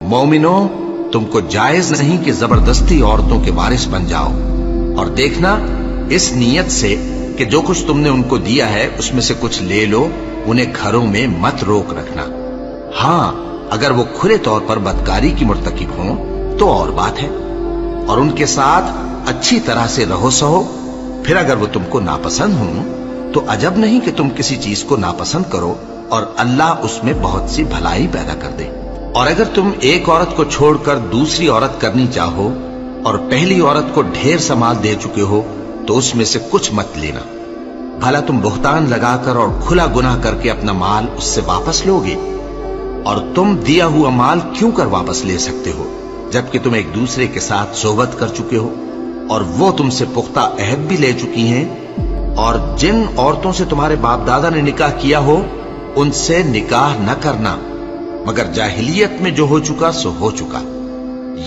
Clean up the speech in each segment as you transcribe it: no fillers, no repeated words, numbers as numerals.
مومنو، تم کو جائز نہیں کہ زبردستی عورتوں کے وارث بن جاؤ، اور دیکھنا اس نیت سے کہ جو کچھ تم نے ان کو دیا ہے اس میں سے کچھ لے لو، انہیں گھروں میں مت روک رکھنا۔ ہاں، اگر وہ کھلے طور پر بدکاری کی مرتکب ہوں تو اور بات ہے، اور ان کے ساتھ اچھی طرح سے رہو سہو۔ پھر اگر وہ تم کو ناپسند ہوں تو عجب نہیں کہ تم کسی چیز کو ناپسند کرو اور اللہ اس میں بہت سی بھلائی پیدا کر دے۔ اور اگر تم ایک عورت کو چھوڑ کر دوسری عورت کرنی چاہو اور پہلی عورت کو ڈھیر سا مال دے چکے ہو تو اس میں سے کچھ مت لینا، بھلا تم بہتان لگا کر اور کھلا گناہ کر کے اپنا مال اس سے واپس لوگے؟ اور تم دیا ہوا مال کیوں کر واپس لے سکتے ہو جبکہ تم ایک دوسرے کے ساتھ صحبت کر چکے ہو اور وہ تم سے پختہ عہد بھی لے چکی ہیں؟ اور جن عورتوں سے تمہارے باپ دادا نے نکاح کیا ہو ان سے نکاح نہ کرنا، مگر جاہلیت میں جو ہو چکا سو ہو چکا۔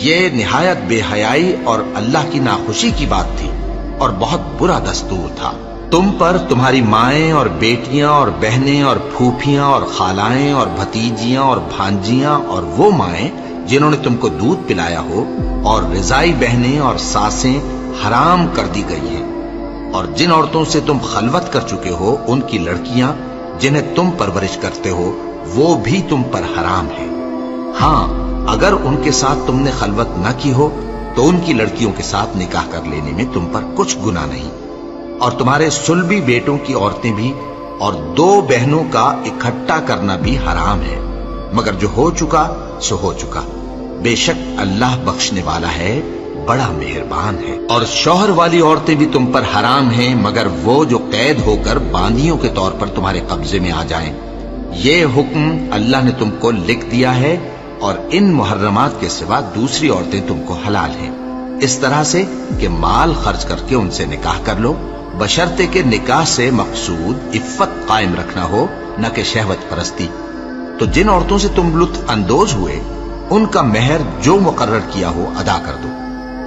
یہ نہایت بے حیائی اور اللہ کی ناخوشی کی بات تھی اور بہت برا دستور تھا۔ تم پر تمہاری مائیں اور بیٹیاں اور بہنیں اور پھوپھیاں اور خالائیں اور بھتیجیاں اور بھانجیاں اور وہ مائیں جنہوں نے تم کو دودھ پلایا ہو اور رضائی بہنیں اور ساسیں حرام کر دی گئی ہیں، اور جن عورتوں سے تم خلوت کر چکے ہو ان کی لڑکیاں جنہیں تم پرورش کرتے ہو وہ بھی تم پر حرام ہے۔ ہاں، اگر ان کے ساتھ تم نے خلوت نہ کی ہو تو ان کی لڑکیوں کے ساتھ نکاح کر لینے میں تم پر کچھ گناہ نہیں، اور تمہارے صلبی بیٹوں کی عورتیں بھی اور دو بہنوں کا اکٹھا کرنا بھی حرام ہے، مگر جو ہو چکا سو ہو چکا۔ بے شک اللہ بخشنے والا ہے، بڑا مہربان ہے۔ اور شوہر والی عورتیں بھی تم پر حرام ہیں مگر وہ جو قید ہو کر باندیوں کے طور پر تمہارے قبضے میں آ جائیں۔ یہ حکم اللہ نے تم کو لکھ دیا ہے، اور ان محرمات کے سوا دوسری عورتیں تم کو حلال ہیں، اس طرح سے کہ مال خرچ کر کے ان سے نکاح کر لو، بشرطے کہ نکاح سے مقصود عفت قائم رکھنا ہو نہ کہ شہوت پرستی۔ تو جن عورتوں سے تم لطف اندوز ہوئے ان کا مہر جو مقرر کیا ہو ادا کر دو،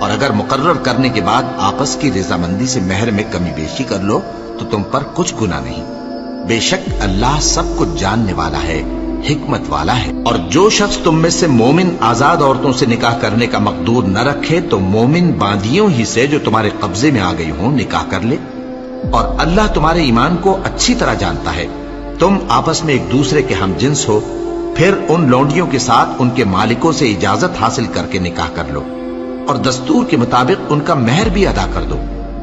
اور اگر مقرر کرنے کے بعد آپس کی رضامندی سے مہر میں کمی بیشی کر لو تو تم پر کچھ گناہ نہیں۔ بے شک اللہ سب کچھ جاننے والا ہے، حکمت والا ہے۔ اور جو شخص تم میں سے مومن آزاد عورتوں سے نکاح کرنے کا مقدور نہ رکھے تو مومن باندیوں ہی سے جو تمہارے قبضے میں آ گئی ہوں نکاح کر لے، اور اللہ تمہارے ایمان کو اچھی طرح جانتا ہے۔ تم آپس میں ایک دوسرے کے ہم جنس ہو، پھر ان لونڈیوں کے ساتھ ان کے مالکوں سے اجازت حاصل کر کے نکاح کر لو، اور دستور کے مطابق ان کا مہر بھی ادا کر دو،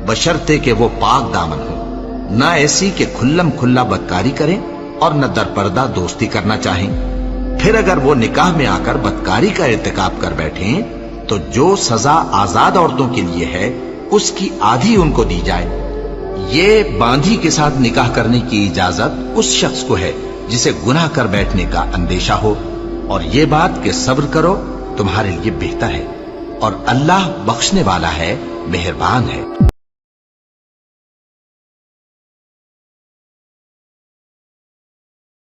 بشرطے کہ وہ پاک دامن ہو، نہ ایسی کہ کھلم کھلا بدکاری کریں اور نہ درپردہ دوستی کرنا چاہیں۔ پھر اگر وہ نکاح میں آ کر بدکاری کا ارتکاب کر بیٹھیں تو جو سزا آزاد عورتوں کے لیے ہے اس کی آدھی ان کو دی جائے۔ یہ باندھی کے ساتھ نکاح کرنے کی اجازت اس شخص کو ہے جسے گناہ کر بیٹھنے کا اندیشہ ہو، اور یہ بات کہ صبر کرو تمہارے لیے بہتر ہے، اور اللہ بخشنے والا ہے، مہربان ہے۔